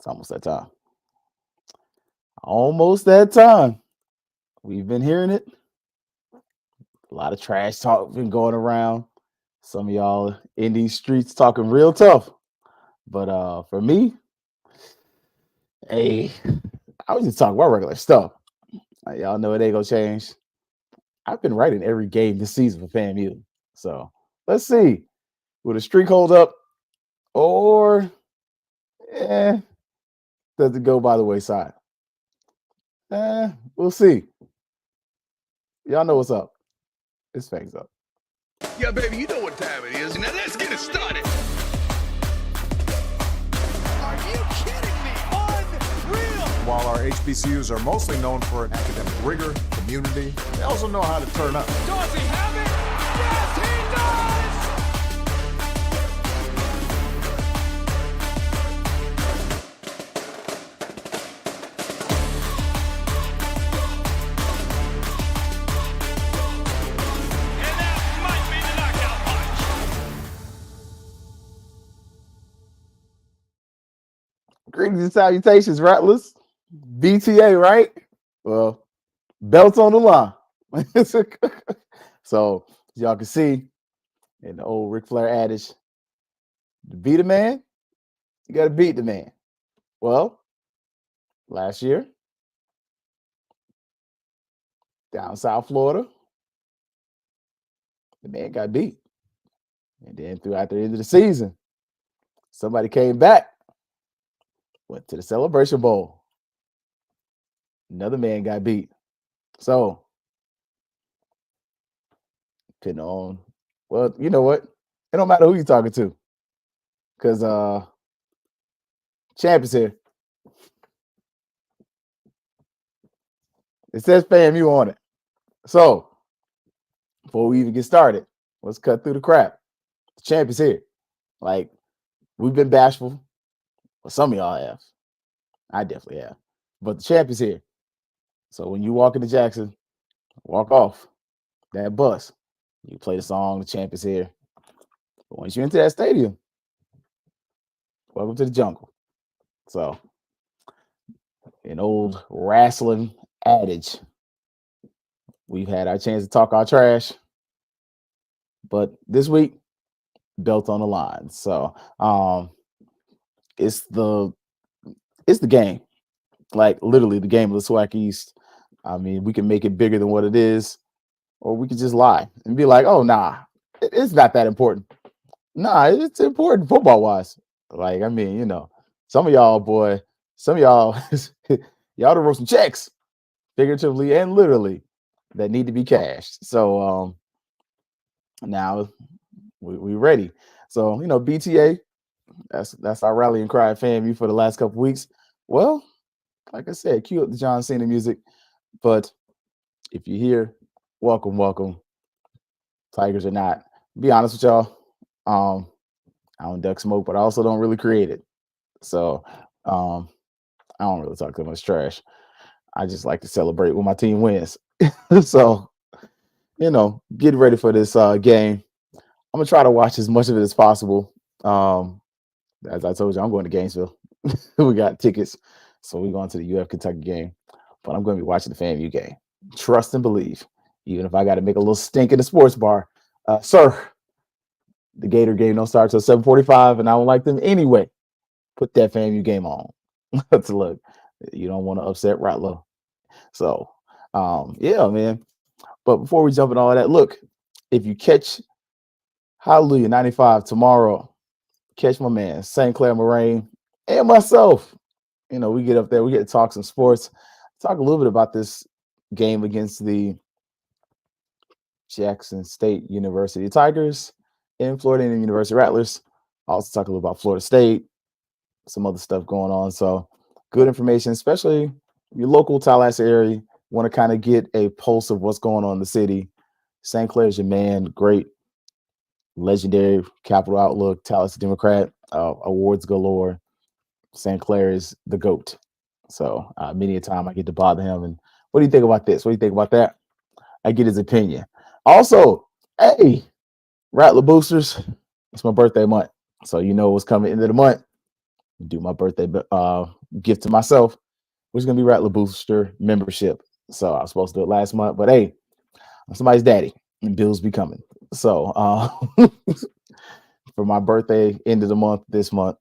It's almost that time. Almost that time. We've been hearing it. A lot of trash talk been going around. Some of y'all in these streets talking real tough. But for me, hey, I was just talking about regular stuff. Y'all know it ain't gonna change. I've been writing every game this season for FAMU. So let's see. Will the streak hold up? Or does it go by the wayside? We'll see. Y'all know what's up. It's Fangs up. Yeah, baby, you know what time it is. Now let's get it started. Are you kidding me? Unreal! While our HBCUs are mostly known for academic rigor, community, they also know how to turn up. Does he have it? Yes, he does! And that might be the knockout punch. Greetings and salutations, Rattlers. BTA, right? Well, belts on the line. So, as y'all can see, in the old Ric Flair adage, to beat a man, you got to beat the man. Well, last year, down South Florida, the man got beat. And then throughout the end of the season, somebody came back, went to the Celebration Bowl. Another man got beat. So, depending on, well, you know what? It don't matter who you're talking to. Because Champ is here. It says FAMU on it. So, before we even get started, let's cut through the crap. The Champ is here. Like, we've been bashful. Well, some of y'all have. I definitely have. But the Champ is here. So when you walk into Jackson, walk off that bus. You play the song, the Champ is here. But once you enter that stadium, welcome to the jungle. So, an old wrestling adage. We've had our chance to talk our trash. But this week, belt on the line. So it's the game. Like literally the game of the SWAC East. I mean, we can make it bigger than what it is, or we could just lie and be like, oh nah, it's not that important. Nah, it's important football-wise. Like, I mean, you know, some of y'all, y'all done wrote some checks, figuratively and literally, that need to be cashed. So now we ready. So, you know, BTA, that's our rallying cry at FAMU for the last couple weeks. Well, like I said, cue up the John Cena music. But if you're here, welcome, welcome. Tigers or not. Be honest with y'all. I don't duck smoke, but I also don't really create it. So I don't really talk too much trash. I just like to celebrate when my team wins. So, you know, get ready for this game. I'm gonna try to watch as much of it as possible. As I told you, I'm going to Gainesville. We got tickets, so we're going to the UF Kentucky game. But I'm going to be watching the FAMU game. Trust and believe, even if I got to make a little stink in the sports bar, sir. The Gator game don't start till 7:45, and I don't like them anyway. Put that FAMU game on. Let's look. You don't want to upset Rattler. So, yeah, man. But before we jump in all that, look, if you catch Hallelujah 95 tomorrow, catch my man St. Clair Moraine and myself. You know, we get up there, we get to talk some sports, talk a little bit about this game against the Jackson State University Tigers and Florida A&M University Rattlers. Also talk a little about Florida State, some other stuff going on. So good information, especially your local Tallahassee area. Want to kind of get a pulse of what's going on in the city. St. Clair's your man, great, legendary Capital Outlook, Tallahassee Democrat, awards galore. St. Clair is the GOAT. So many a time I get to bother him. And what do you think about this? What do you think about that? I get his opinion. Also, hey, Rattler Boosters, it's my birthday month. So you know what's coming into the month. do my birthday gift to myself, which is gonna be Rattler Booster membership. So I was supposed to do it last month, but hey, I'm somebody's daddy, and bills be coming. So for my birthday, end of the month, this month,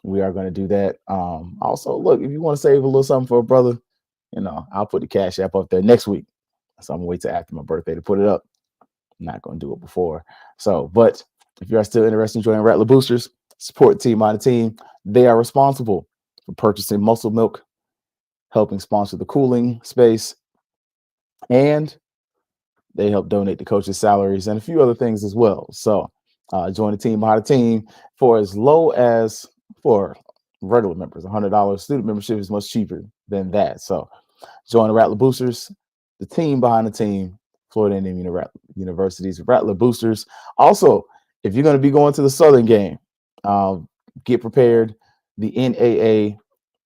we are going to do that. Also, look, if you want to save a little something for a brother, I'll put the Cash App up there next week. So I'm gonna wait till after my birthday to put it up. I'm not gonna do it before. So, but if you are still interested in joining Rattler Boosters, support Team on the Team. They are responsible for purchasing muscle milk, helping sponsor the cooling space, and they help donate the coaches' salaries and a few other things as well. So join the team behind the team for as low as for regular members, $100. Student membership is much cheaper than that. So join the Rattler Boosters, the team behind the team, Florida A&M University's Rattler Boosters. Also, if you're going to be going to the Southern game, get prepared. The NAA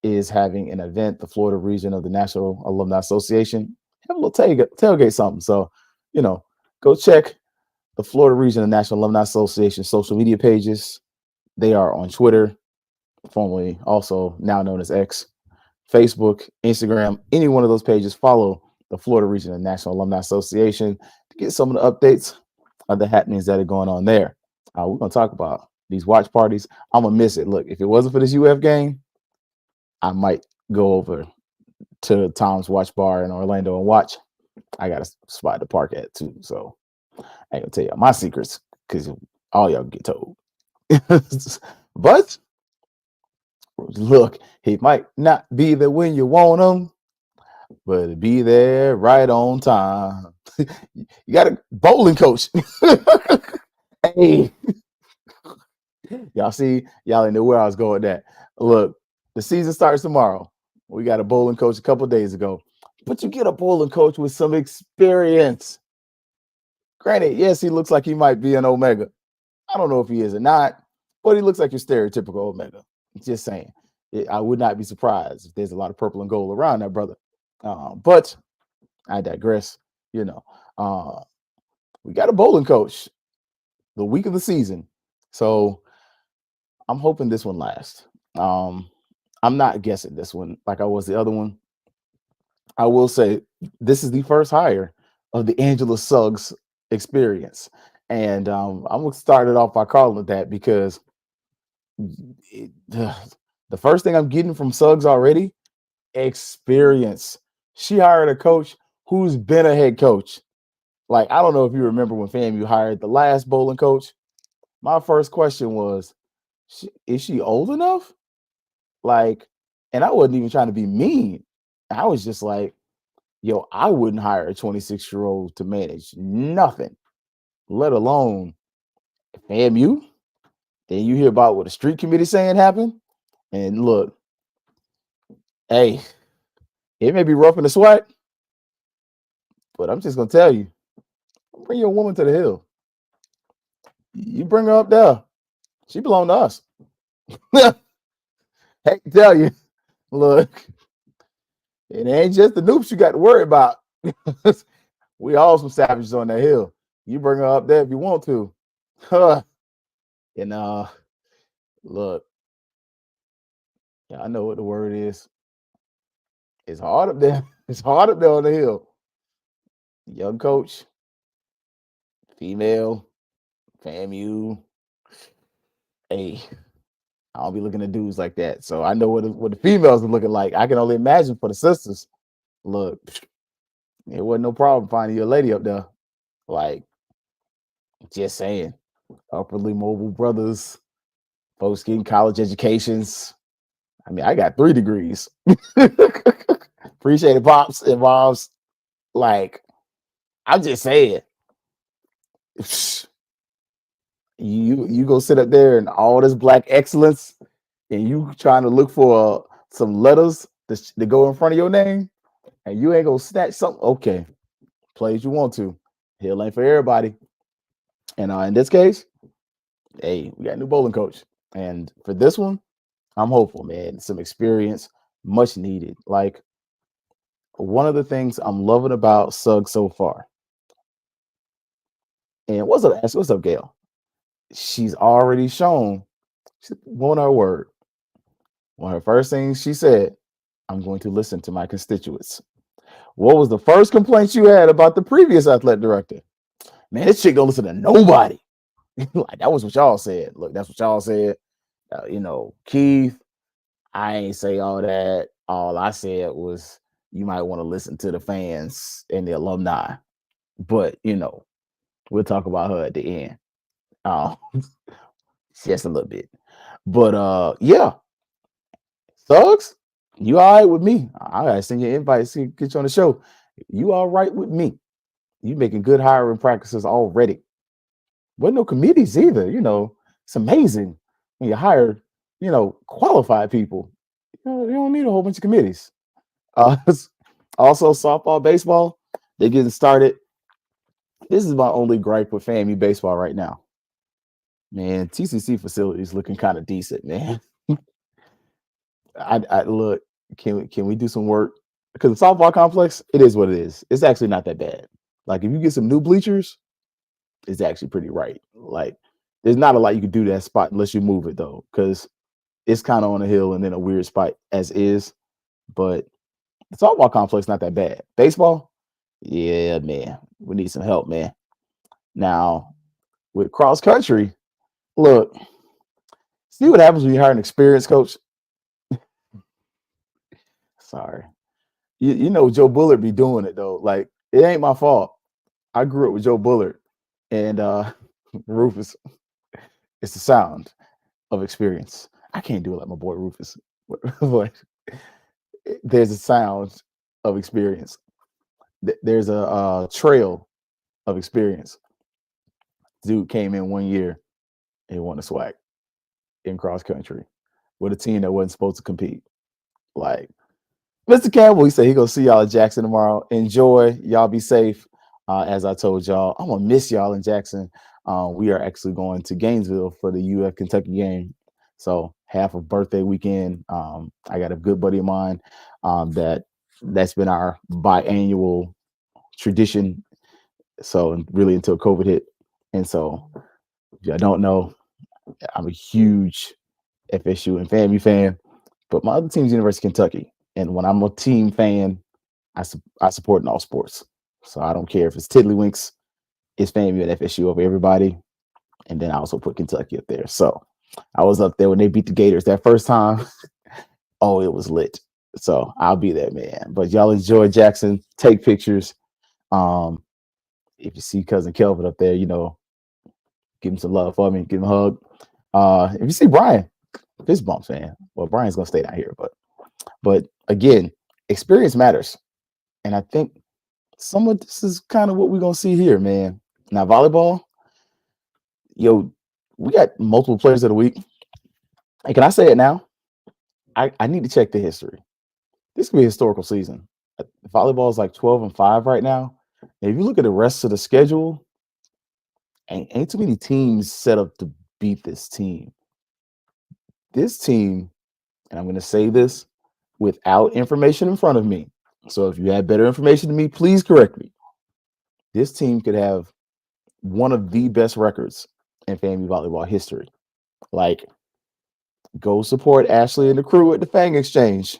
is having an event, the Florida region of the National Alumni Association. Have a little tailgate something. So, go check the Florida region of the National Alumni Association social media pages. They are on Twitter, formerly also now known as X, Facebook, Instagram, any one of those pages. Follow the Florida region of the National Alumni Association to get some of the updates of the happenings that are going on there. We're going to talk about these watch parties. I'm going to miss it. Look, if it wasn't for this UF game, I might go over to Tom's Watch Bar in Orlando and watch. I got a spot to park at too. So I ain't gonna tell y'all my secrets because all y'all get told. But look, he might not be there when you want him, but be there right on time. You got a bowling coach. Hey, y'all see, y'all didn't know where I was going with that. Look, the season starts tomorrow. We got a bowling coach a couple days ago, but you get a bowling coach with some experience. Granted, yes, he looks like he might be an Omega. I don't know if he is or not, but he looks like your stereotypical Omega. Just saying. I would not be surprised if there's a lot of purple and gold around that brother. But I digress. We got a bowling coach the week of the season. So I'm hoping this one lasts. I'm not guessing this one like I was the other one. I will say this is the first hire of the Angela Suggs experience. And I'm going to start it off by calling it that because the first thing I'm getting from Suggs already, experience. She hired a coach who's been a head coach. Like, I don't know if you remember when FAMU hired the last bowling coach. My first question was, is she old enough? Like, and I wasn't even trying to be mean. I was just like, yo, I wouldn't hire a 26-year-old to manage nothing, let alone FAMU. Then you hear about what the street committee saying happened. And look, hey, it may be rough in the SWAC, but I'm just going to tell you, bring your woman to the hill. You bring her up there. She belong to us. Hey, tell you, look, it ain't just the noobs you got to worry about. We all some savages on that hill. You bring her up there if you want to. And look, yeah, I know what the word is. It's hard up there. It's hard up there on the hill. Young coach, female, FAMU. Hey, I don't be looking at dudes like that. So I know what the females are looking like. I can only imagine for the sisters. Look, it wasn't no problem finding your lady up there. Like, just saying. Upperly mobile brothers, folks getting college educations. I mean, I got 3 degrees. Appreciate it, pops and moms. Like, I'm just saying. You go sit up there and all this black excellence, and you trying to look for some letters to go in front of your name, and you ain't gonna snatch something. Okay, play as you want to. Hill ain't for everybody. And in this case, hey, we got a new bowling coach, and for this one, I'm hopeful, man. Some experience, much needed. Like, one of the things I'm loving about Suggs so far. And what's up, Gail? She's already shown she's won her word. One of the first things she said, I'm going to listen to my constituents. What was the first complaint you had about the previous athletic director? Man, this chick don't listen to nobody. Like, that was what y'all said. Look, that's what y'all said. Keith, I ain't say all that. All I said was you might want to listen to the fans and the alumni. But, we'll talk about her at the end. Just a little bit. But yeah. Thugs, you all right with me? I gotta send you an invite to get you on the show. You all right with me? You making good hiring practices already. Wasn't no committees either. It's amazing when you hire, qualified people. You don't need a whole bunch of committees. Also, softball, baseball, they're getting started. This is my only gripe with FAMU baseball right now. Man, TCC facilities looking kind of decent, man. I look. Can we do some work? Because the softball complex, it is what it is. It's actually not that bad. Like, if you get some new bleachers, it's actually pretty right. Like, there's not a lot you can do to that spot unless you move it though, because it's kind of on a hill and then a weird spot as is. But the softball complex not that bad. Baseball, yeah, man, we need some help, man. Now, with cross country, look, see what happens when you hire an experienced coach. Sorry. Joe Bullard be doing it though. Like, it ain't my fault. I grew up with Joe Bullard and Rufus. It's the sound of experience. I can't do it like my boy Rufus. But there's a sound of experience. There's a trail of experience. Dude came in 1 year and won the SWAC in cross country with a team that wasn't supposed to compete. Like, Mr. Campbell, he said he gonna see y'all at Jackson tomorrow. Enjoy. Y'all be safe. As I told y'all, I'm gonna miss y'all in Jackson. We are actually going to Gainesville for the UF Kentucky game. So half of birthday weekend. I got a good buddy of mine that's been our biannual tradition. So really until COVID hit. And so if I don't know, I'm a huge FSU and FAMU fan, but my other team's University of Kentucky. And when I'm a team fan, I support in all sports. So I don't care if it's Tiddlywinks, it's FAMU and FSU over everybody. And then I also put Kentucky up there. So I was up there when they beat the Gators that first time. Oh, it was lit. So I'll be there, man. But y'all enjoy Jackson. Take pictures. If you see cousin Kelvin up there, give him some love for me. Give him a hug. If you see Brian, fist bumps, man. Well, Brian's gonna stay down here, but again, experience matters. And I think some of this is kind of what we're gonna see here, man. Now, volleyball, we got multiple players of the week. And can I say it now? I need to check the history. This could be a historical season. Volleyball is like 12-5 right now. And if you look at the rest of the schedule, ain't too many teams set up to beat this team. This team, and I'm going to say this without information in front of me. So if you have better information than me, please correct me. This team could have one of the best records in FAMU volleyball history. Like, go support Ashley and the crew at the Fang Exchange,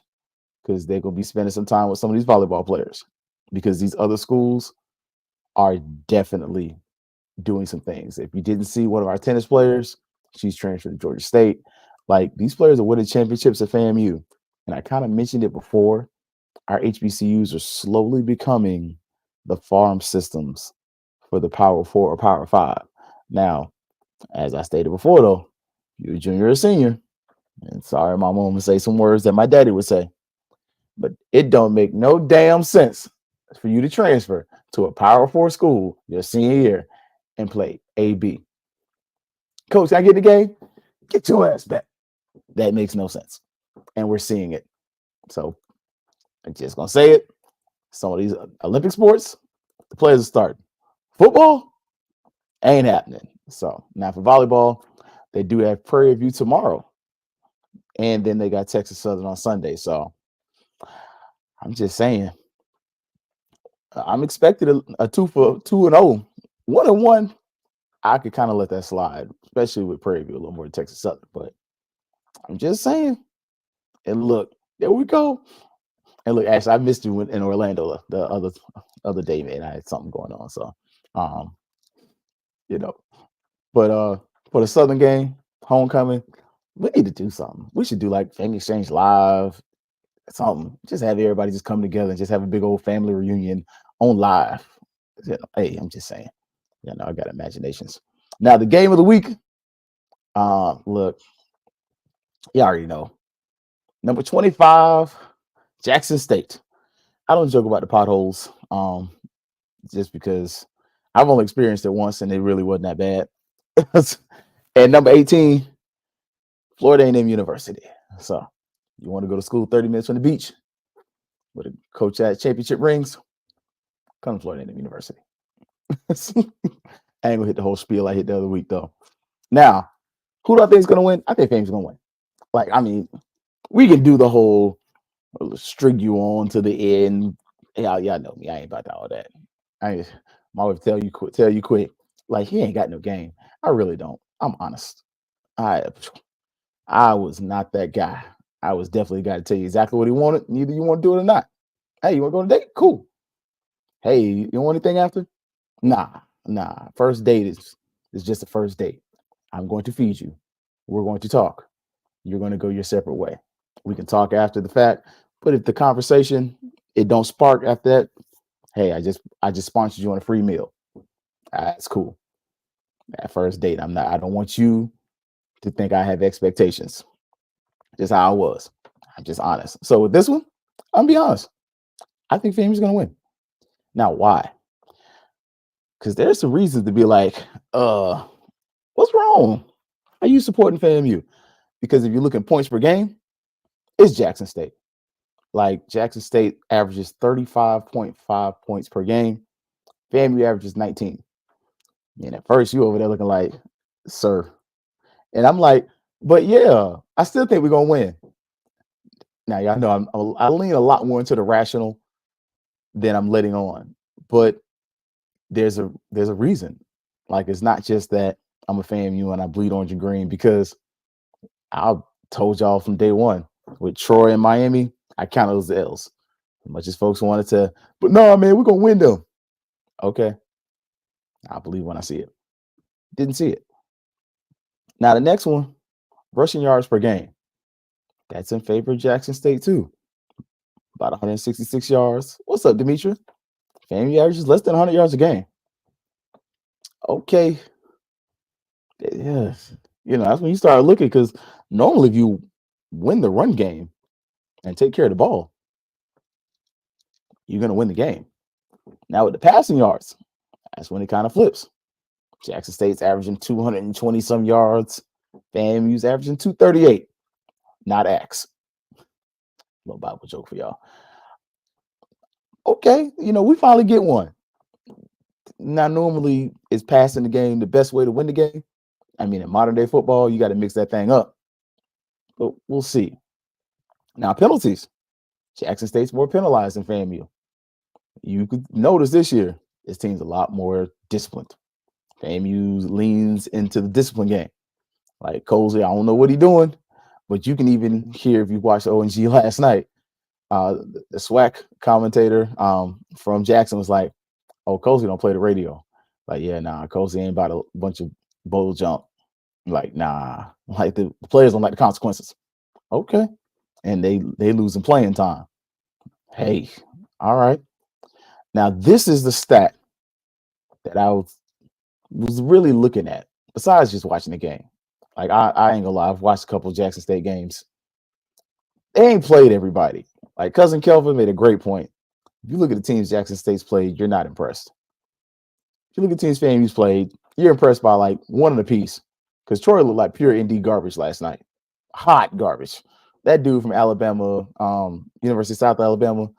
because they're going to be spending some time with some of these volleyball players, because these other schools are definitely doing some things. If you didn't see one of our tennis players, she's transferred to Georgia State. Like, these players are winning championships at FAMU. And I kind of mentioned it before. Our HBCUs are slowly becoming the farm systems for the Power 4 or Power 5. Now, as I stated before, though, you're a junior or senior, and sorry, my mom would say some words that my daddy would say, but it don't make no damn sense for you to transfer to a Power 4 school your senior year and play AB. Coach, can I get the game? Get your ass back. That makes no sense. And we're seeing it. So I'm just going to say it. Some of these Olympic sports, the players are starting. Football ain't happening. So now for volleyball, they do have Prairie View tomorrow. And then they got Texas Southern on Sunday. So I'm just saying, I'm expecting a 2-0. 1-1, I could kind of let that slide, especially with Prairie View, a little more than Texas Southern. But I'm just saying, And look, there we go. And look, actually, I missed you in Orlando the other day, man. I had something going on, so um, you know. But for the Southern game, homecoming, we need to do something. We should do like Family Exchange Live, something. Just have everybody just come together and just have a big old family reunion on live. Hey, I'm just saying. I got imaginations. Now the game of the week. Look, you already know. Number 25, Jackson State. I don't joke about the potholes, just because I've only experienced it once and it really wasn't that bad. And number 18, Florida A&M University. So you want to go to school 30 minutes from the beach with a coach at championship rings? Come to Florida A&M University. I ain't gonna hit the whole spiel I hit the other week though. Now, who do I think is gonna win? I think Fangs is gonna win. Like, I mean, we can do the whole string you on to the end. Y'all know me. I ain't about all that. I always tell you quick. Like, he ain't got no game. I really don't. I'm honest. I was not that guy. I was definitely got to tell you exactly what he wanted. Either you want to do it or not. Hey, you want to go on a date? Cool. Hey, you don't want anything after? Nah. First date is just a first date. I'm going to feed you. We're going to talk. You're going to go your separate way. We can talk after the fact, but if the conversation it don't spark after that, hey, I just sponsored you on a free meal. That's cool. That first date, I don't want you to think I have expectations. Just how I was. I'm just honest. So with this one, I'm be honest. I think FAMU's gonna win. Now, why? Because there's some reasons to be like, what's wrong? Are you supporting FAMU? Because if you look at points per game, it's Jackson State. Like, Jackson State averages 35.5 points per game. FAMU averages 19. And at first, you over there looking like, sir. And I'm like, but yeah, I still think we're going to win. Now, y'all know I lean a lot more into the rational than I'm letting on. But there's a reason. Like, it's not just that I'm a FAMU and I bleed orange and green, because I told y'all from day one with Troy and Miami, I counted those L's. As much as folks wanted to, but no, man, we're going to win them. Okay. I believe when I see it. Didn't see it. Now, the next one, rushing yards per game. That's in favor of Jackson State, too. About 166 yards. What's up, Demetra? FAMU averages less than 100 yards a game. Okay. Yeah. That's when you start looking, because normally if you win the run game and take care of the ball, you're going to win the game. Now, with the passing yards, that's when it kind of flips. Jackson State's averaging 220 some yards. FAMU's averaging 238. Not X. Little Bible joke for y'all. Okay, we finally get one. Now, normally, is passing the game the best way to win the game? I mean, in modern day football, you got to mix that thing up. But we'll see. Now, penalties. Jackson State's more penalized than FAMU. You could notice this year, this team's a lot more disciplined. FAMU leans into the discipline game. Like Colsey, I don't know what he's doing, but you can even hear, if you watched ONG last night, the SWAC commentator from Jackson was like, "Oh, Colsey don't play the radio." Like, yeah, nah, Colsey ain't about a bunch of bowl jump. Like, nah, like the players don't like the consequences. Okay, and they losing playing time. Hey, all right. Now this is the stat that I was really looking at, besides just watching the game. Like, I ain't gonna lie, I've watched a couple of Jackson State games. They ain't played everybody. Like, Cousin Kelvin made a great point. If you look at the teams Jackson State's played, you're not impressed. If you look at teams FAMU's played, you're impressed by like one of the piece. Because Troy looked like pure ND garbage last night. Hot garbage. That dude from Alabama, University of South Alabama,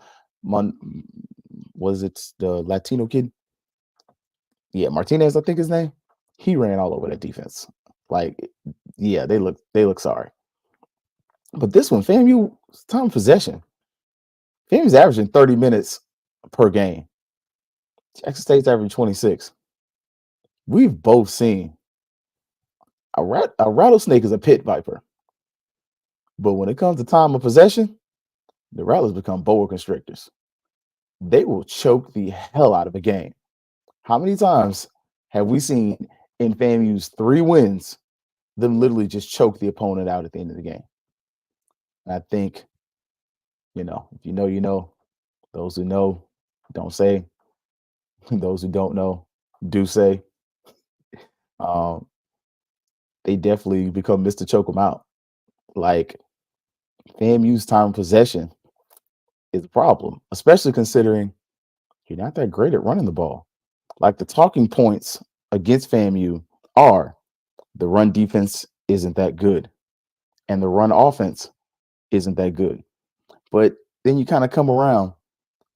was it the Latino kid? Yeah, Martinez, I think his name. He ran all over that defense. Like, yeah, they look sorry. But this one, FAMU, time of possession. FAMU's averaging 30 minutes per game. Jackson State's averaging 26. We've both seen a rattlesnake is a pit viper. But when it comes to time of possession, the Rattlers become boa constrictors. They will choke the hell out of a game. How many times have we seen in FAMU's 3 wins them literally just choke the opponent out at the end of the game? And I think, if you know, you know. Those who know, don't say. Those who don't know, do say. Um, they definitely become Mr. Choke them out. Like, FAMU's time of possession is a problem, especially considering you're not that great at running the ball. Like, the talking points against FAMU are the run defense isn't that good, and the run offense isn't that good. But then you kind of come around,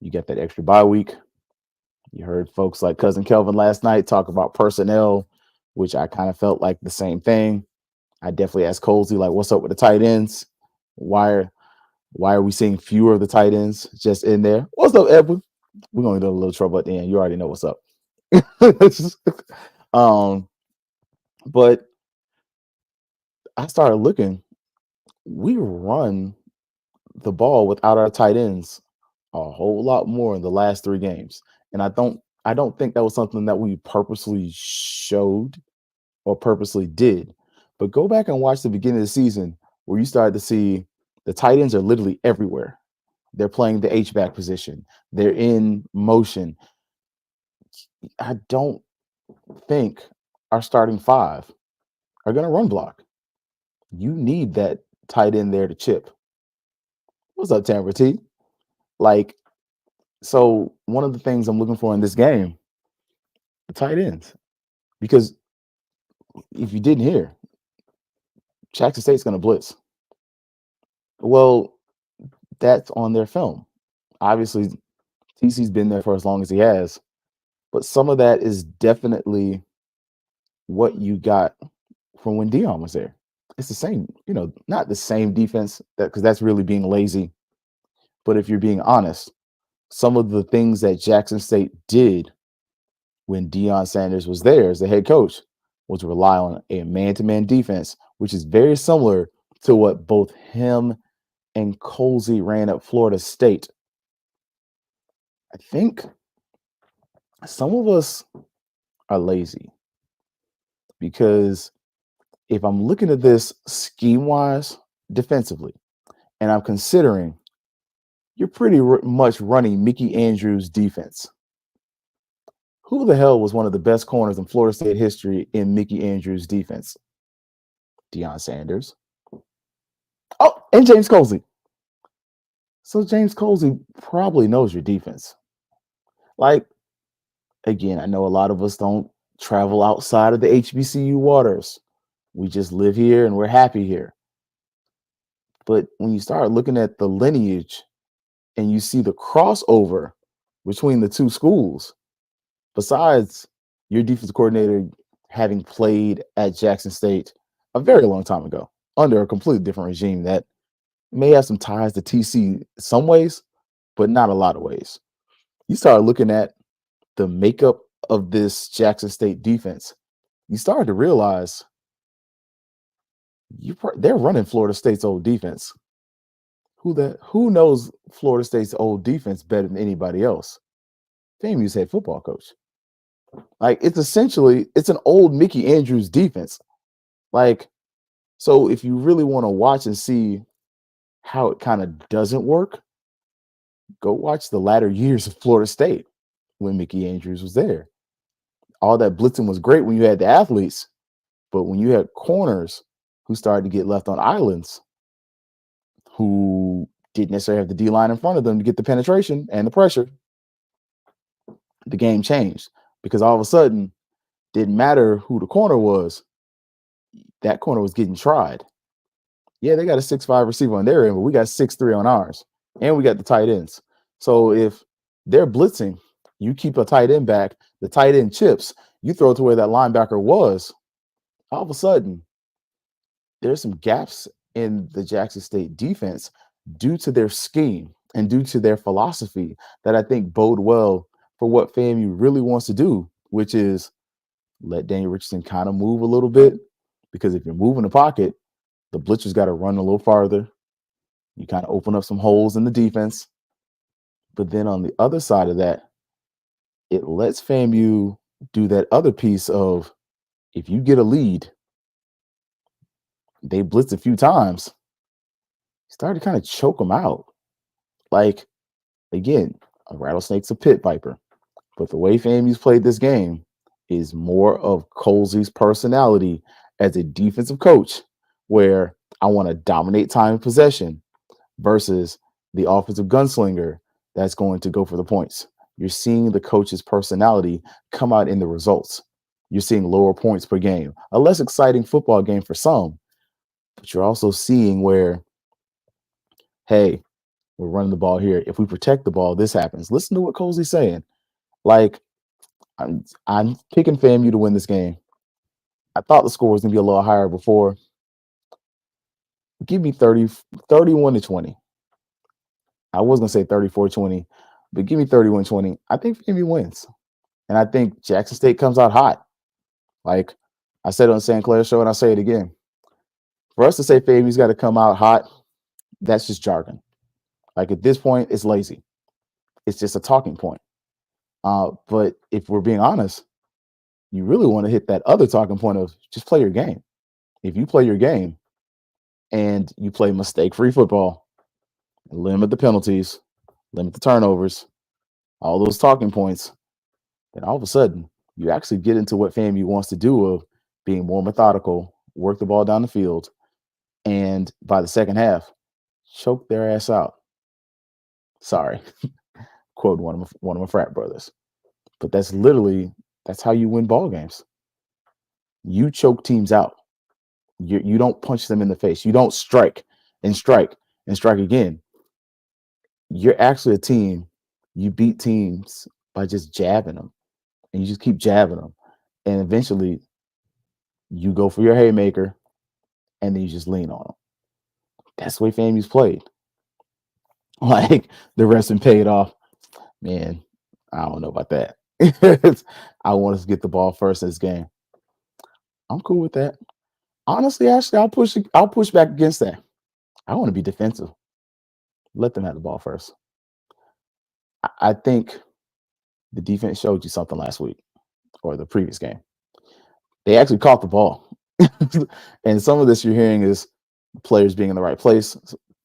you get that extra bye week. You heard folks like Cousin Kelvin last night talk about personnel, which I kind of felt like the same thing. I definitely asked Colsey, like, what's up with the tight ends? Why are we seeing fewer of the tight ends just in there? What's up, Edwin? We're gonna get a little trouble at the end. You already know what's up. But I started looking. We run the ball without our tight ends a whole lot more in the last 3 games. And I don't think that was something that we purposely showed or purposely did. But go back and watch the beginning of the season where you started to see the tight ends are literally everywhere. They're playing the H-back position. They're in motion. I don't think our starting 5 are going to run block. You need that tight end there to chip. What's up, Tamara T? Like, so one of the things I'm looking for in this game, the tight ends. Because if you didn't hear, Jackson State's going to blitz. Well, that's on their film. Obviously, TC's been there for as long as he has, but some of that is definitely what you got from when Dion was there. It's the same, not the same defense, because that's really being lazy. But if you're being honest, some of the things that Jackson State did when Deion Sanders was there as the head coach was rely on a man-to-man defense, which is very similar to what both him and Colsey ran at Florida State. I think some of us are lazy because if I'm looking at this scheme-wise defensively, and I'm considering you're pretty much running Mickey Andrews' defense. Who the hell was one of the best corners in Florida State history in Mickey Andrews' defense? Deion Sanders. Oh, and James Colsey. So James Colsey probably knows your defense. Like, again, I know a lot of us don't travel outside of the HBCU waters. We just live here and we're happy here. But when you start looking at the lineage and you see the crossover between the 2 schools, besides your defense coordinator having played at Jackson State a very long time ago under a completely different regime that may have some ties to TC some ways, but not a lot of ways. You start looking at the makeup of this Jackson State defense. You start to realize they're running Florida State's old defense. Who knows Florida State's old defense better than anybody else? FAMU's head football coach. Like, it's an old Mickey Andrews defense. Like, so if you really want to watch and see how it kind of doesn't work, go watch the latter years of Florida State when Mickey Andrews was there. All that blitzing was great when you had the athletes, but when you had corners who started to get left on islands, who didn't necessarily have the D-line in front of them to get the penetration and the pressure, the game changed. Because all of a sudden, didn't matter who the corner was, that corner was getting tried. Yeah, they got a 6'5" receiver on their end, but we got 6'3" on ours. And we got the tight ends. So if they're blitzing, you keep a tight end back, the tight end chips, you throw it to where that linebacker was, all of a sudden, there's some gaps in the Jackson State defense due to their scheme and due to their philosophy that I think bode well for what FAMU really wants to do, which is let Daniel Richardson kind of move a little bit, because if you're moving the pocket, the blitzer's got to run a little farther. You kind of open up some holes in the defense. But then on the other side of that, it lets FAMU do that other piece of if you get a lead, they blitz a few times, start to kind of choke them out. Like, again, a rattlesnake's a pit viper. But the way FAMU's played this game is more of Colsey's personality as a defensive coach, where I want to dominate time and possession versus the offensive gunslinger that's going to go for the points. You're seeing the coach's personality come out in the results. You're seeing lower points per game, a less exciting football game for some, but you're also seeing where, hey, we're running the ball here. If we protect the ball, this happens. Listen to what Colsey's saying. Like, I'm picking FAMU to win this game. I thought the score was going to be a little higher before. Give me 31-20. I was going to say 34-20, but give me 31-20. I think FAMU wins. And I think Jackson State comes out hot. Like I said on the St. Clair show, and I'll say it again. For us to say FAMU's got to come out hot, that's just jargon. Like at this point, it's lazy. It's just a talking point. But if we're being honest, you really want to hit that other talking point of just play your game. If you play your game and you play mistake-free football, limit the penalties, limit the turnovers, all those talking points, then all of a sudden you actually get into what FAMU wants to do of being more methodical, work the ball down the field, and by the second half, choke their ass out. Sorry, quote one of my frat brothers. But that's how you win ball games. You choke teams out. You don't punch them in the face. You don't strike and strike and strike again. You're actually a team. You beat teams by just jabbing them, and you just keep jabbing them, and eventually you go for your haymaker, and then you just lean on them. That's the way FAMU's played. Like the wrestling paid off. Man, I don't know about that. I want us to get the ball first in this game. I'm cool with that. Honestly, Ashley, I'll push back against that. I want to be defensive. Let them have the ball first. I think the defense showed you something last week or the previous game. They actually caught the ball. And some of this you're hearing is players being in the right place,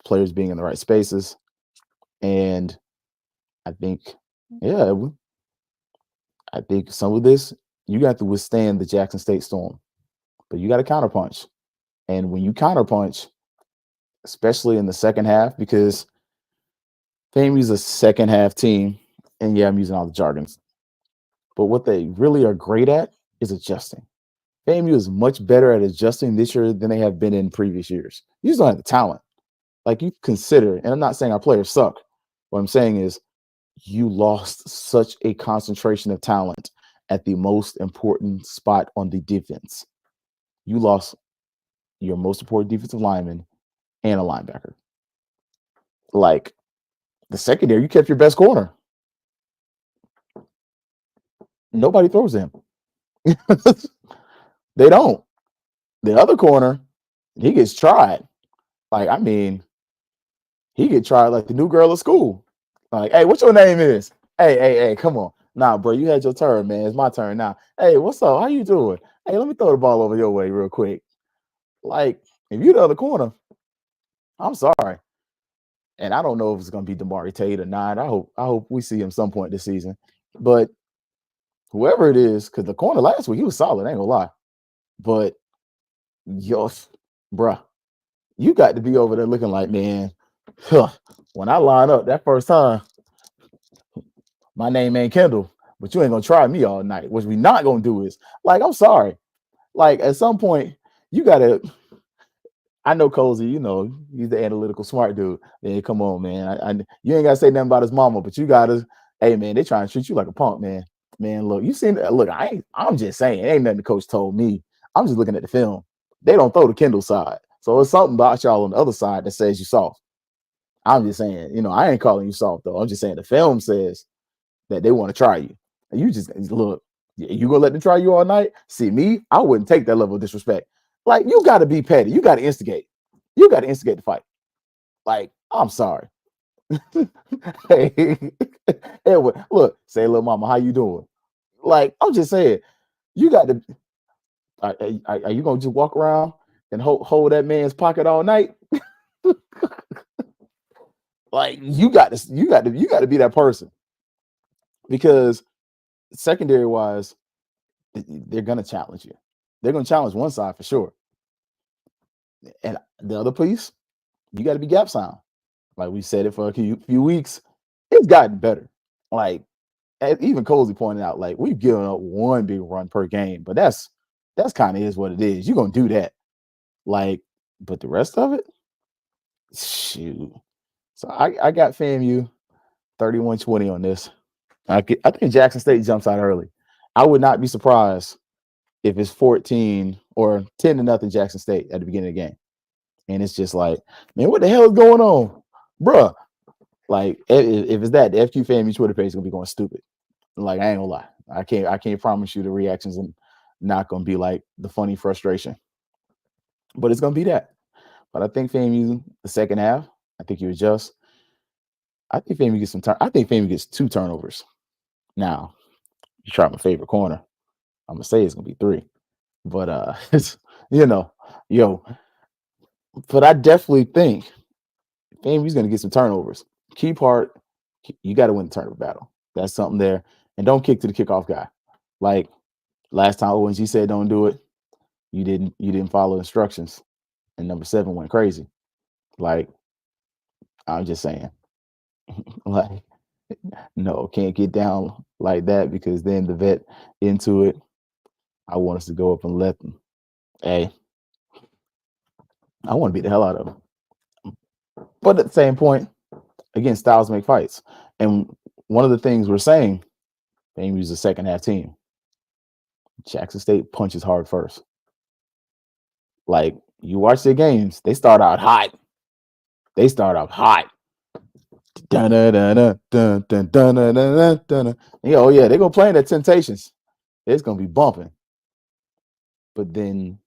players being in the right spaces. And I think, I think some of this, you got to withstand the Jackson State storm, but you got to counterpunch. And when you counterpunch, especially in the second half, because FAMU's a second half team, and yeah, I'm using all the jargons, but what they really are great at is adjusting. FAMU is much better at adjusting this year than they have been in previous years. You just don't have the talent. Like you consider, and I'm not saying our players suck. What I'm saying is you lost such a concentration of talent at the most important spot on the defense. You lost your most important defensive lineman and a linebacker. Like the secondary, you kept your best corner. Nobody throws him. They don't. The other corner, he gets tried. Like, I mean, he get tried like the new girl at school. Like, hey, what's your name is? Hey, come on. Nah, bro, you had your turn, man. It's my turn now. Hey, what's up? How you doing? Hey, let me throw the ball over your way real quick. Like, if you're the other corner, I'm sorry. And I don't know if it's gonna be Damari Tate or not. I hope we see him some point this season. But whoever it is, because the corner last week, he was solid, I ain't gonna lie. But bruh, you got to be over there looking like, man, when I line up that first time, my name ain't Kendall, but you ain't gonna try me all night. What we not gonna do is, like, I'm sorry. Like, at some point, you gotta. I know Cozy, you know, he's the analytical smart dude. Man, come on, man. You ain't gotta say nothing about his mama, but you gotta, hey man, they trying to treat you like a punk, man. Man, look, you seen that? Look, I'm just saying, it ain't nothing the coach told me. I'm just looking at the film. They don't throw the Kendall side. So it's something about y'all on the other side that says you soft. I'm just saying, you know, I ain't calling you soft though. I'm just saying the film says that they want to try you. And you just look, you gonna let them try you all night? See me, I wouldn't take that level of disrespect. Like, you gotta be petty, you gotta instigate. You gotta instigate the fight. Like, I'm sorry. Hey, Edwin, look, say, little mama, how you doing? Like, I'm just saying, you got to. Are you gonna just walk around and hold that man's pocket all night? Like, you got to be that person because secondary wise, they're gonna challenge you. They're gonna challenge one side for sure, and the other piece, you got to be gap sound. Like we said it for a few weeks, it's gotten better. Like even Cozy pointed out, like we've given up one big run per game, but that's kind of is what it is. You're gonna do that, like, but the rest of it, shoot. So I got FAMU 31-20 on this. I think Jackson State jumps out early. I would not be surprised if it's 14 or 10-0 Jackson State at the beginning of the game. And it's just like, man, what the hell is going on? Bruh. Like, if it's that, the FQ FAMU Twitter page is gonna be going stupid. Like, I ain't gonna lie. I can't promise you the reactions and not gonna be like the funny frustration. But it's gonna be that. But I think FAMU the second half, I think you adjust. I think FAMU gets I think FAMU gets 2 turnovers. Now, you try my favorite corner. I'm gonna say it's gonna be 3. But it's but I definitely think FAMU's gonna get some turnovers. Key part, you got to win the turnover battle. That's something there. And don't kick to the kickoff guy. Like last time ONG said don't do it, you didn't follow instructions. And number 7 went crazy. Like, I'm just saying. Like, no, can't get down like that because then the vet into it. I want us to go up and let them. Hey, I want to beat the hell out of them. But at the same point, again, styles make fights. And one of the things we're saying, FAMU's a second half team. Jackson State punches hard first. Like, you watch their games, they start out hot. Oh yeah, they're gonna play in that Temptations. It's gonna be bumping. But then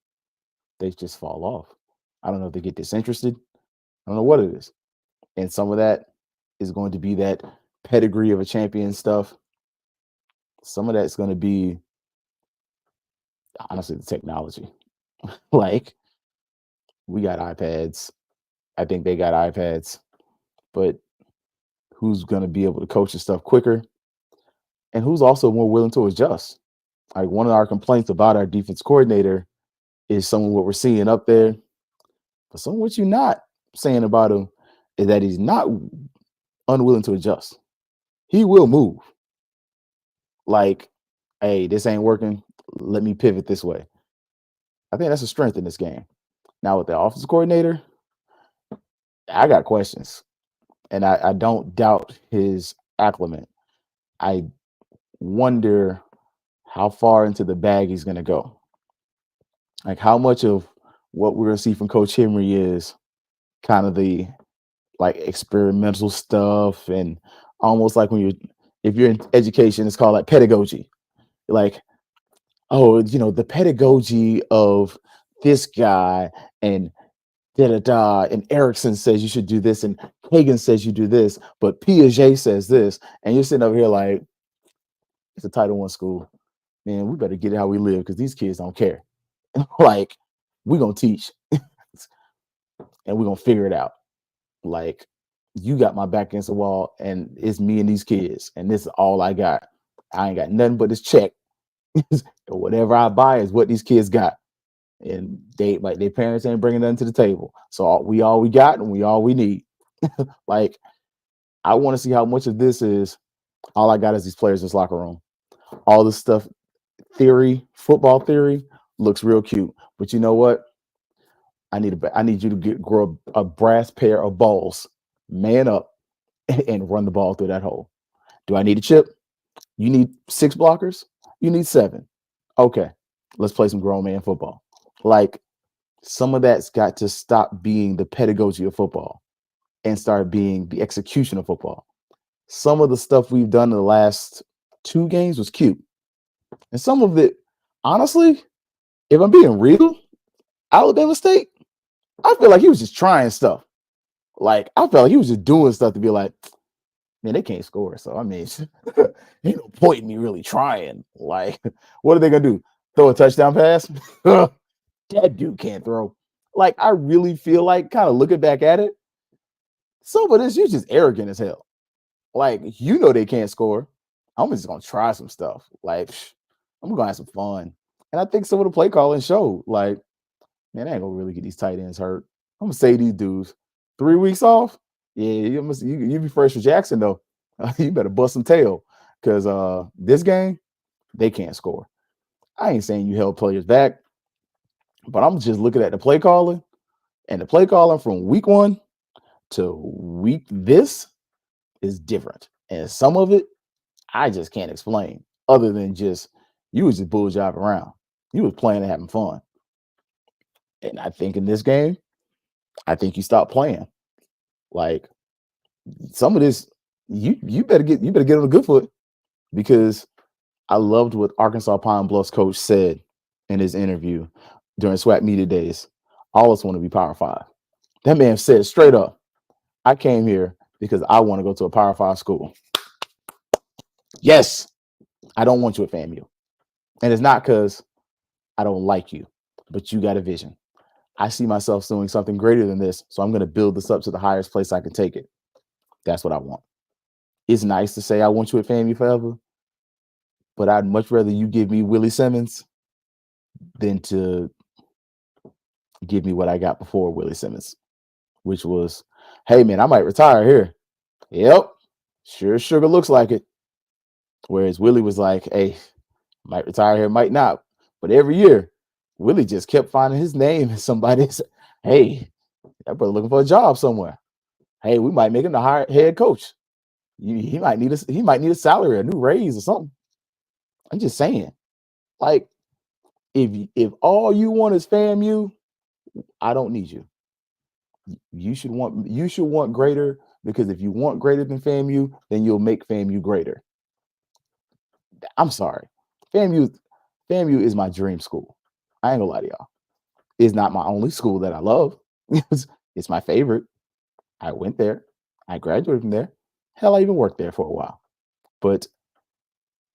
they just fall off. I don't know if they get disinterested. I don't know what it is. And some of that is going to be that pedigree of a champion stuff. Some of that's going to be, honestly, the technology. Like, we got iPads. I think they got iPads. But who's going to be able to coach this stuff quicker? And who's also more willing to adjust? Like, one of our complaints about our defense coordinator is some of what we're seeing up there. But some of what you're not saying about him is that he's not unwilling to adjust. He will move. Like, hey, this ain't working. Let me pivot this way. I think that's a strength in this game. Now with the offensive coordinator, I got questions. And I don't doubt his acclimate. I wonder how far into the bag he's going to go. Like, how much of what we're going to see from Coach Henry is kind of the like experimental stuff, and almost like if you're in education, it's called like pedagogy. Like, oh, the pedagogy of this guy and and Erickson says you should do this, and Kagan says you do this, but Piaget says this, and you're sitting over here like, it's a Title I school. Man, we better get it how we live because these kids don't care. Like, we're going to teach and we're going to figure it out. Like, you got my back against the wall and it's me and these kids and this is all I got. I ain't got nothing but this check. Whatever I buy is what these kids got. And their parents ain't bringing nothing to the table. So we got and we need. Like, I want to see how much of this is all I got is these players in this locker room. All this stuff, football theory looks real cute. But you know what? I need you to grow a brass pair of balls, man up, and run the ball through that hole. Do I need a chip? You need 6 blockers? You need 7. Okay, let's play some grown man football. Like, some of that's got to stop being the pedagogy of football and start being the execution of football. Some of the stuff we've done in the last 2 games was cute. And some of it, honestly, if I'm being real, Alabama State, I feel like he was just trying stuff. Like, I felt like he was just doing stuff to be like, man, they can't score. So, I mean, ain't no point in me really trying. Like, what are they going to do? Throw a touchdown pass? That dude can't throw. Like, I really feel like, kind of looking back at it, some of this, you're just arrogant as hell. Like, you know they can't score. I'm just going to try some stuff. Like, I'm going to have some fun. And I think some of the play calling showed, like, man, I ain't going to really get these tight ends hurt. I'm going to say these dudes, 3 weeks off? Yeah, you be fresh for Jackson, though. You better bust some tail because this game, they can't score. I ain't saying you held players back, but I'm just looking at the play calling, and the play calling from week 1 to week this is different. And some of it, I just can't explain other than just you was just bull jiving around. You was playing and having fun. And I think in this game, I think you stopped playing. Like, some of this, you better get on a good foot, because I loved what Arkansas Pine Bluff's coach said in his interview during SWAC media days. All of us want to be Power 5. That man said straight up, I came here because I want to go to a Power 5 school. Yes, I don't want you at FAMU. And it's not because I don't like you, but you got a vision. I see myself doing something greater than this, so I'm going to build this up to the highest place I can take it. That's what I want. It's nice to say I want you at FAMU forever, but I'd much rather you give me Willie Simmons than to give me what I got before Willie Simmons, which was, hey, man, I might retire here. Yep, sure sugar looks like it. Whereas Willie was like, hey, might retire here, might not. But every year, Willie just kept finding his name and somebody said, hey, that brother looking for a job somewhere. Hey, we might make him the head coach. He might need a salary, a new raise or something. I'm just saying, like, if all you want is FAMU, I don't need you. You should want greater, because if you want greater than FAMU, then you'll make FAMU greater. I'm sorry. FAMU is my dream school. I ain't gonna lie to y'all. It's not my only school that I love. It's my favorite. I went there. I graduated from there. Hell, I even worked there for a while. But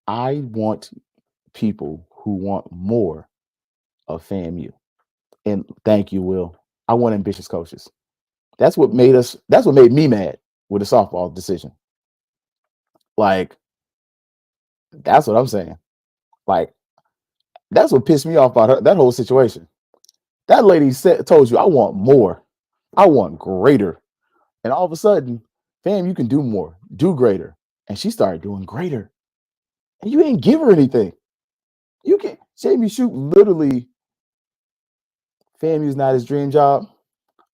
I want people who want more of FAMU. And thank you, Will. I want ambitious coaches. That's what made me mad with the softball decision. Like, that's what I'm saying. Like, that's what pissed me off about that whole situation. That lady told you, I want more. I want greater. And all of a sudden, fam, you can do more, do greater. And she started doing greater. And you ain't give her anything. You can Jamie Shoot literally, FAMU's not his dream job.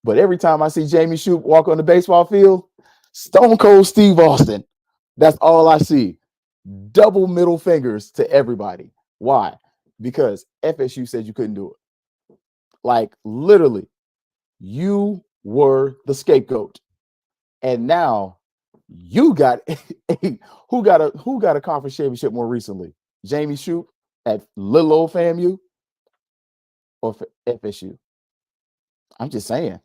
But every time I see Jamie Shoot walk on the baseball field, Stone Cold Steve Austin. That's all I see. Double middle fingers to everybody. Why? Because FSU said you couldn't do it. Like, literally, you were the scapegoat. And now you got who got a conference championship more recently? Jamie Shoop at little old FAMU or FSU? I'm just saying.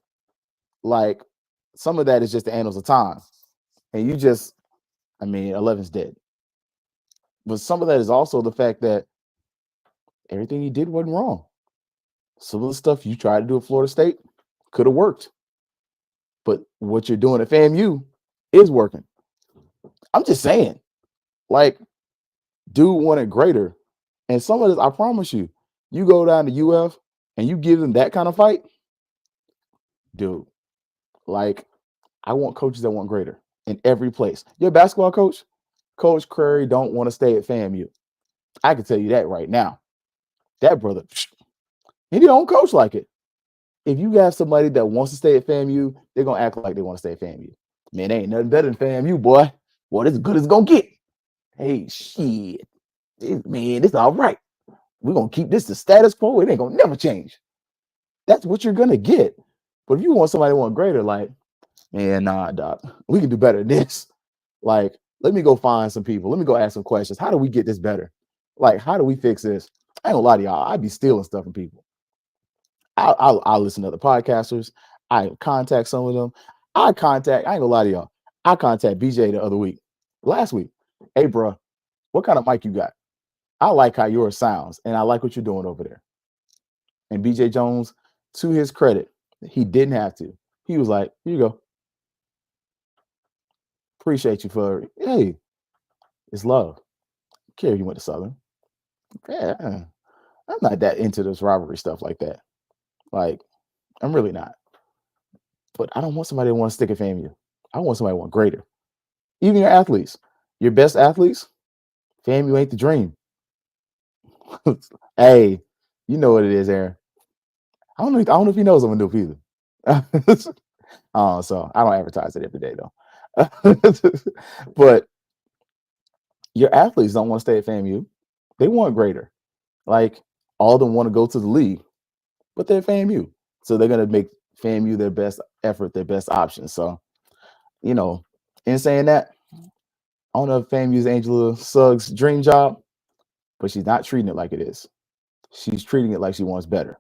Like, some of that is just the annals of time. And you just, 11's dead. But some of that is also the fact that everything you did wasn't wrong. Some of the stuff you tried to do at Florida State could have worked. But what you're doing at FAMU is working. I'm just saying. Like, dude wanted greater. And some of this, I promise you, you go down to UF and you give them that kind of fight, dude, like, I want coaches that want greater in every place. Your basketball coach, Coach Curry, don't want to stay at FAMU. I can tell you that right now. That brother, he don't coach like it. If you have somebody that wants to stay at FAMU, they're going to act like they want to stay at FAMU. Man, they ain't nothing better than FAMU, boy. What as good as it's going to get. Hey, shit. Man, it's all right. We're going to keep this the status quo. It ain't going to never change. That's what you're going to get. But if you want somebody to want greater, like, man, nah, doc, we can do better than this. Like, let me go find some people. Let me go ask some questions. How do we get this better? Like, how do we fix this? I ain't gonna lie to y'all. I'd be stealing stuff from people. I'll listen to other podcasters. I contact some of them. I ain't gonna lie to y'all. I contact BJ last week. Hey, bro, what kind of mic you got? I like how yours sounds, and I like what you're doing over there. And BJ Jones, to his credit, he didn't have to. He was like, here you go. Appreciate you for, hey, it's love. Care you went to Southern. Yeah, I'm not that into this rivalry stuff like that. Like, I'm really not. But I don't want somebody that wants to stick at FAMU. I want somebody that want greater. Even your athletes, your best athletes, FAMU ain't the dream. Hey, you know what it is, Aaron. I don't know if he knows I'm a noob either. So I don't advertise it every day though. But your athletes don't want to stay at FAMU. They want greater. Like all of them want to go to the league, but they're FAMU. So they're gonna make FAMU their best effort, their best option. So, in saying that, I don't know if FAMU's Angela Suggs' dream job, but she's not treating it like it is. She's treating it like she wants better.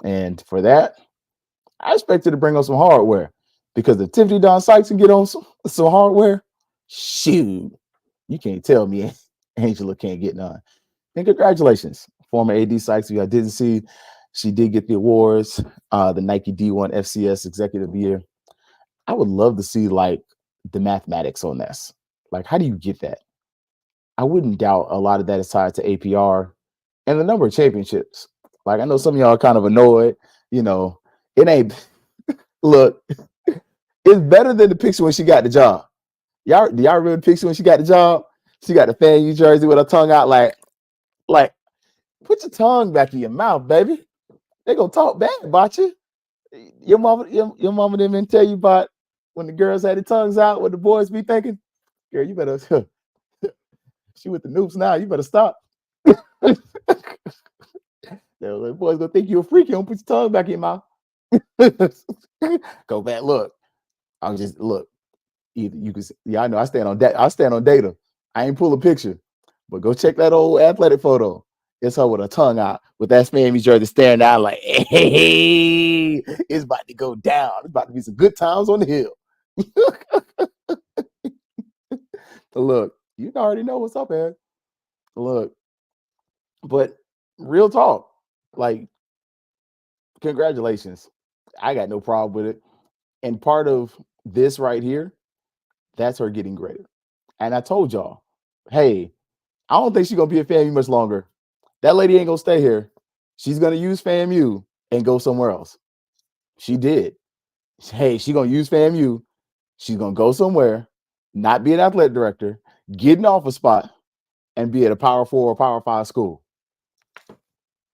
And for that, I expect her to bring on some hardware. Because if Tiffany Don Sykes can get on some hardware, shoot, you can't tell me Angela can't get none. And congratulations, former AD Sykes, who I didn't see. She did get the awards, the Nike D1 FCS Executive of the Year. I would love to see like the mathematics on this. Like, how do you get that? I wouldn't doubt a lot of that is tied to APR and the number of championships. Like, I know some of y'all are kind of annoyed. It ain't. Look, it's better than the picture when she got the job. Do y'all remember the picture when she got the job? She got the FAMU jersey with her tongue out, like, put your tongue back in your mouth, baby. They gonna talk bad about you. Your mama didn't tell you about when the girls had their tongues out, what the boys be thinking. Girl, you better. She with the noobs now. You better stop. The boys gonna think you a freak. You don't put your tongue back in your mouth. Go back. Look, I'll just look. Either you can. Yeah, I know. I stand on data. I ain't pull a picture, but go check that old athletic photo. It's her with her tongue out, with that FAMU jersey staring down like, hey, it's about to go down. It's about to be some good times on the hill. Look, you already know what's up, man. Look, but real talk, like, congratulations. I got no problem with it. And part of this right here, that's her getting greater. And I told y'all, hey, I don't think she's going to be at FAMU much longer. That lady ain't going to stay here. She's going to use FAMU and go somewhere else. She did. Hey, she's going to use FAMU. She's going to go somewhere, not be an athletic director, get an office spot, and be at a Power 4 or Power 5 school.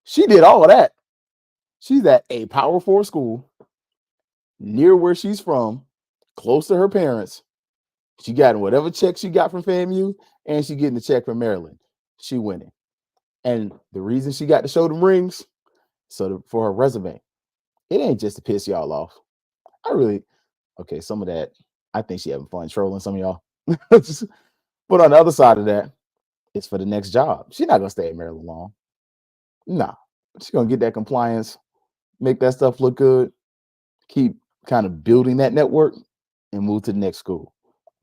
She did all of that. She's at a Power 4 school near where she's from, close to her parents. She got whatever check she got from FAMU, and she getting the check from Maryland. She winning. And the reason she got to show them rings, for her resume, it ain't just to piss y'all off. Some of that, I think she having fun trolling some of y'all. But on the other side of that, it's for the next job. She's not going to stay at Maryland long. Nah. She's going to get that compliance, make that stuff look good, keep kind of building that network, and move to the next school.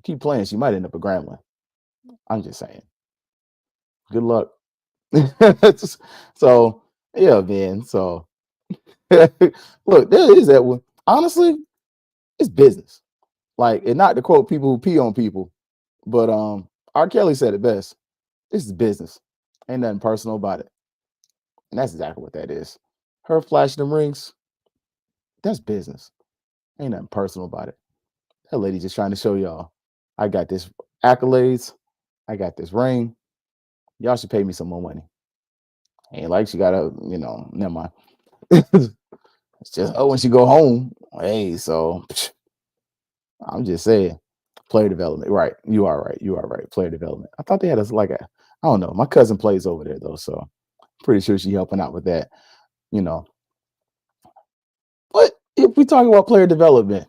Keep playing, she might end up a Grambling. I'm just saying. Good luck. So, yeah, man. So, look, there is that one. Honestly, it's business. Like, and not to quote people who pee on people, but R. Kelly said it best. This is business. Ain't nothing personal about it. And that's exactly what that is. Her flashing them rings, that's business. Ain't nothing personal about it. That lady just trying to show y'all, I got this accolades, I got this ring. Y'all should pay me some more money. Ain't like she got a, never mind. It's just, when she go home, hey, so I'm just saying, player development. Right. You are right. Player development. I thought they had I don't know. My cousin plays over there though, so pretty sure she's helping out with that, But if we talk about player development,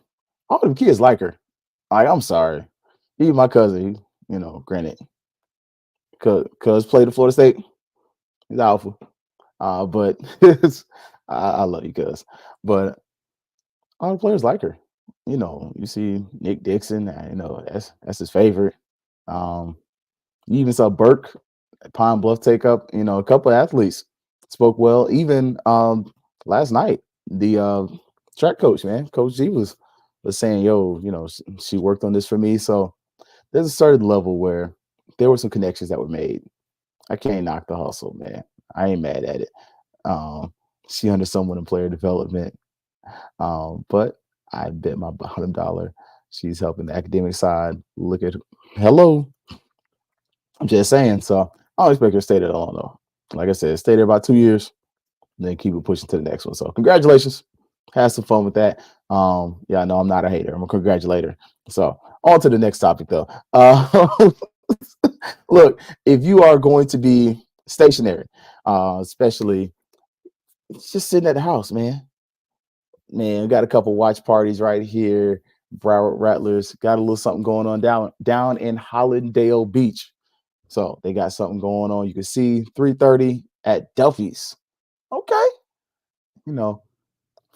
all them kids like her. Like, I'm sorry. Even my cousin, granted, cuz played at Florida State. He's alpha. But I love you, cuz. But all the players like her. you see Nick Dixon, that's his favorite. Um, you even saw Burke at Pine Bluff take up, a couple of athletes spoke well. Even last night, the track coach, man, Coach G was saying, yo, she worked on this for me. So there's a certain level where there were some connections that were made. I can't knock the hustle, man. I ain't mad at it. Um, she under someone in player development. But I bet my bottom dollar she's helping the academic side. Look at hello. I'm just saying. So I don't expect her to stay there long though. Like I said, stay there about 2 years, and then keep it pushing to the next one. So congratulations. Have some fun with that. Yeah, I know I'm not a hater. I'm a congratulator. So on to the next topic though. Look, if you are going to be stationary, especially just sitting at the house, man, we got a couple watch parties right here. Broward Rattlers got a little something going on down in Hollandale Beach. So they got something going on. You can see 3:30 at Duffy's. Okay.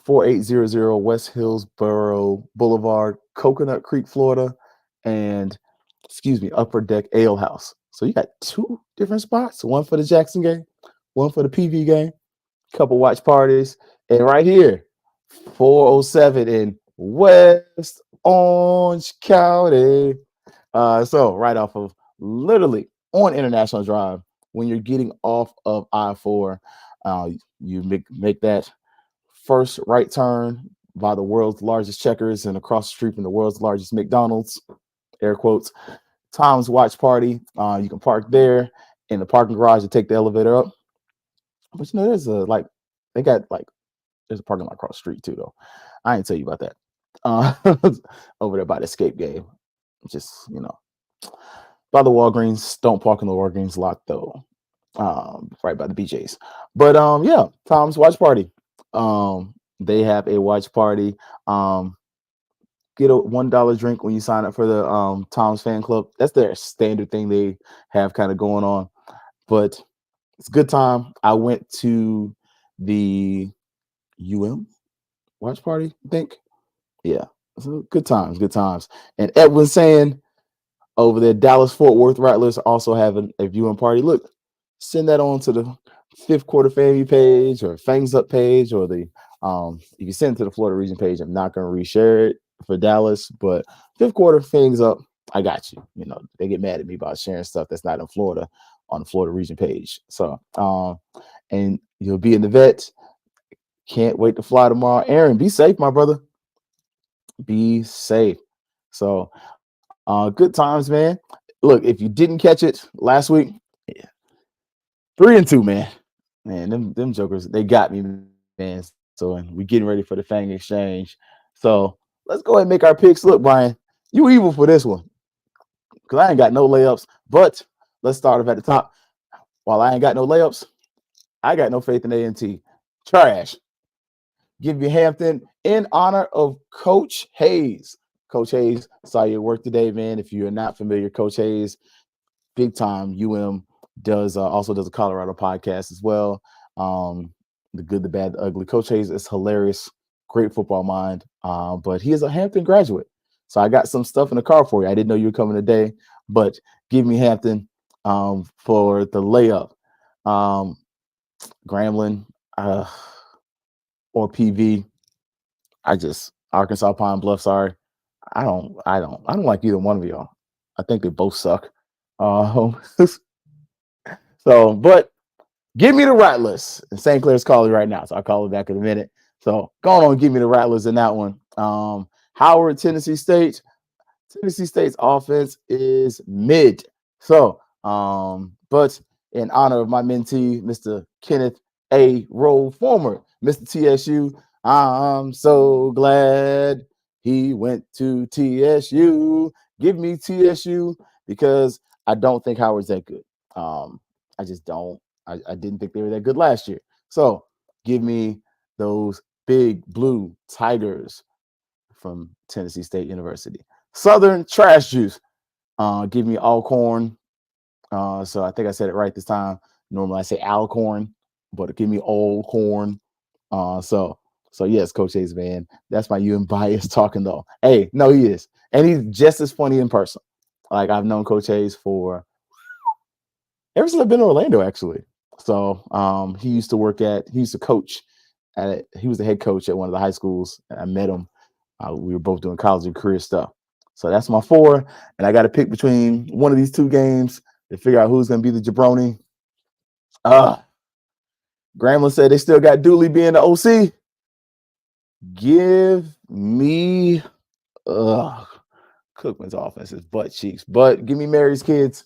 4800 West Hillsboro Boulevard, Coconut Creek, Florida, and Upper Deck Ale House. So you got two different spots, one for the Jackson game, one for the PV game, couple watch parties, and right here, 407 in West Orange County. So right off of literally on International Drive, when you're getting off of I-4, you make that first right turn by the world's largest Checkers and across the street from the world's largest McDonald's, air quotes, Tom's Watch Party. You can park there in the parking garage and take the elevator up. But there's there's a parking lot across the street too, though. I ain't tell you about that. Over there by the escape game. Just, by the Walgreens. Don't park in the Walgreens lot though. Right by the BJ's. But yeah, Tom's Watch Party. They have a watch party. Get a $1 drink when you sign up for the Tom's fan club. That's their standard thing they have kind of going on. But it's a good time. I went to the watch party, I think. Yeah. So good times. And Edwin saying over there, Dallas Fort Worth Rattlers also have a viewing party. Look, send that on to the fifth quarter family page or Fangs Up page, or the you can send it to the Florida region page. I'm not going to reshare it for Dallas, but fifth quarter Fangs Up, I got you. They get mad at me about sharing stuff that's not in Florida on the Florida region page. So and you'll be in the vet. Can't wait to fly tomorrow. Aaron, be safe, my brother. Be safe. So good times, man. Look, if you didn't catch it last week, 3-2, man. Man, them jokers, they got me, man. So we getting ready for the Fang exchange. So let's go ahead and make our picks. Look, Brian, you evil for this one, because I ain't got no layups. But let's start off at the top. While I ain't got no layups, I got no faith in A&T. Trash. Give you Hampton in honor of Coach Hayes. Coach Hayes, saw your work today, man. If you are not familiar, Coach Hayes, big time UM, also does a Colorado podcast as well. The Good, the Bad, the Ugly. Coach Hayes is hilarious, great football mind, but he is a Hampton graduate. So I got some stuff in the car for you. I didn't know you were coming today, but give me Hampton for the layup. Grambling or PV. Arkansas Pine Bluff. Sorry, I don't like either one of y'all. I think they both suck. So, but give me the Rattlers. And St. Clair's calling right now, so I'll call it back in a minute. So go on, give me the Rattlers in that one. Howard, Tennessee State. Tennessee State's offense is mid. So, but in honor of my mentee, Mr. Kenneth A. Rowe, former Mr. TSU, I'm so glad he went to TSU. Give me TSU because I don't think Howard's that good. I just don't. I didn't think they were that good last year. So give me those big blue Tigers from Tennessee State University. Southern Trash Juice. Give me Alcorn. So I think I said it right this time. Normally I say Alcorn, but give me Alcorn. So So yes, Coach Hayes, man, that's my UN bias talking though. Hey, no, he is, and he's just as funny in person. Like I've known Coach Hayes for ever since I've been in Orlando, actually. So he used to coach he was the head coach at one of the high schools. And I met him. We were both doing college and career stuff. So that's my 4. And I got to pick between one of these 2 games to figure out who's going to be the jabroni. Grambling said they still got Dooley being the OC. Give me Cookman's offense is butt cheeks, but give me Mary's kids.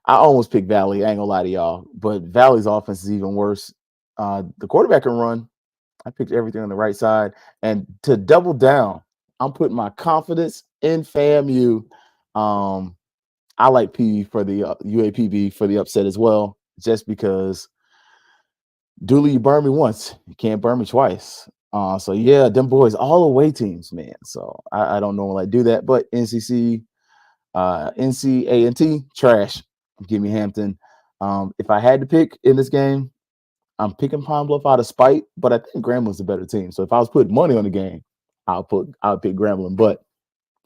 I almost picked Valley. I ain't gonna lie to y'all, but Valley's offense is even worse. The quarterback can run. I picked everything on the right side, and to double down, I'm putting my confidence in FAMU. I like P for the UAPB for the upset as well, just because Dooley, you burned me once, you can't burn me twice. So yeah, them boys all away teams, man. So I don't normally do that, but NCANT trash. Give me Hampton. If I had to pick in this game, I'm picking Pine Bluff out of spite, but I think Grambling's the better team. So if I was putting money on the game, I'll pick Grambling, but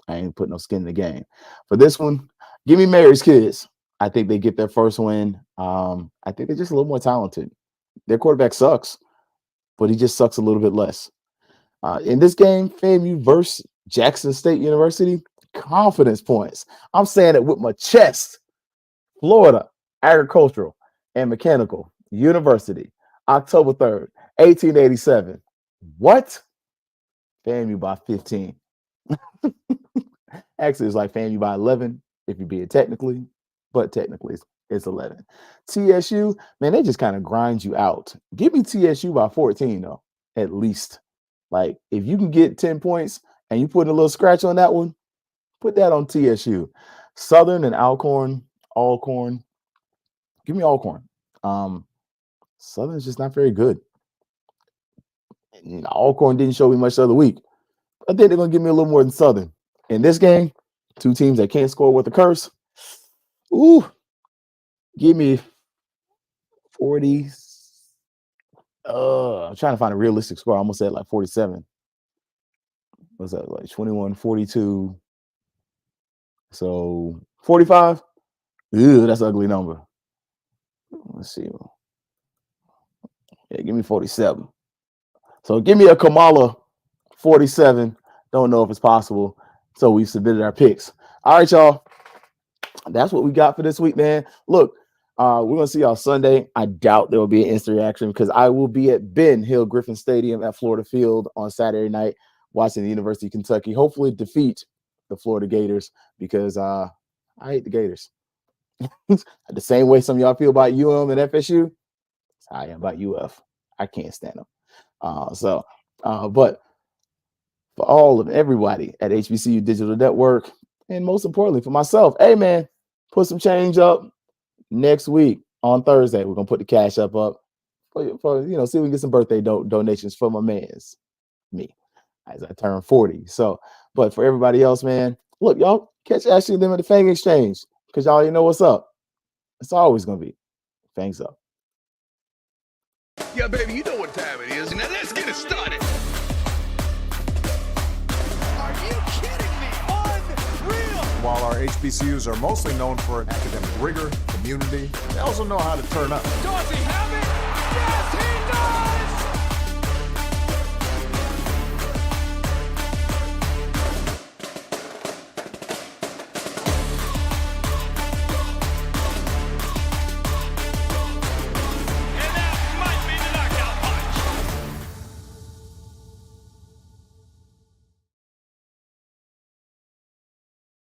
I ain't putting no skin in the game. For this one, give me Mary's kids. I think they get their first win. I think they're just a little more talented. Their quarterback sucks, but he just sucks a little bit less. In this game, FAMU versus Jackson State University, confidence points. I'm saying it with my chest. Florida Agricultural and Mechanical University, October 3rd, 1887. What? FAMU by 15. Actually, it's like FAMU by 11 if you be it technically, but technically it's 11. TSU, man, they just kind of grind you out. Give me TSU by 14, though, at least. Like, if you can get 10 points and you put a little scratch on that one, put that on TSU. Southern and Alcorn. Give me Alcorn. Southern's just not very good. Alcorn didn't show me much the other week. I think they're going to give me a little more than Southern. In this game, 2 teams that can't score with a curse. Ooh, give me 40. I'm trying to find a realistic score. I almost said like 47. What's that, like 21, 42? So 45? Ew, that's an ugly number. Let's see. Yeah, give me 47. So give me a Kamala 47. Don't know if it's possible. So we've submitted our picks. All right, y'all. That's what we got for this week, man. Look, we're going to see y'all Sunday. I doubt there will be an instant reaction because I will be at Ben Hill Griffin Stadium at Florida Field on Saturday night watching the University of Kentucky hopefully defeat the Florida Gators because I hate the Gators. The same way some of y'all feel about UM and FSU, I am about UF. I can't stand them. But for all of everybody at HBCU Digital Network, and most importantly for myself, hey man, put some change up next week on Thursday. We're gonna put the cash up for see if we can get some birthday donations for my man's me as I turn 40. So, but for everybody else, man, look, y'all catch Ashley and them at the Fang Exchange because y'all already know what's up. It's always gonna be Fangs up. Yeah, baby, you know what time it is. Now let's get it started. Are you kidding me? Unreal! While our HBCUs are mostly known for academic rigor, community, they also know how to turn up. Dorsey, how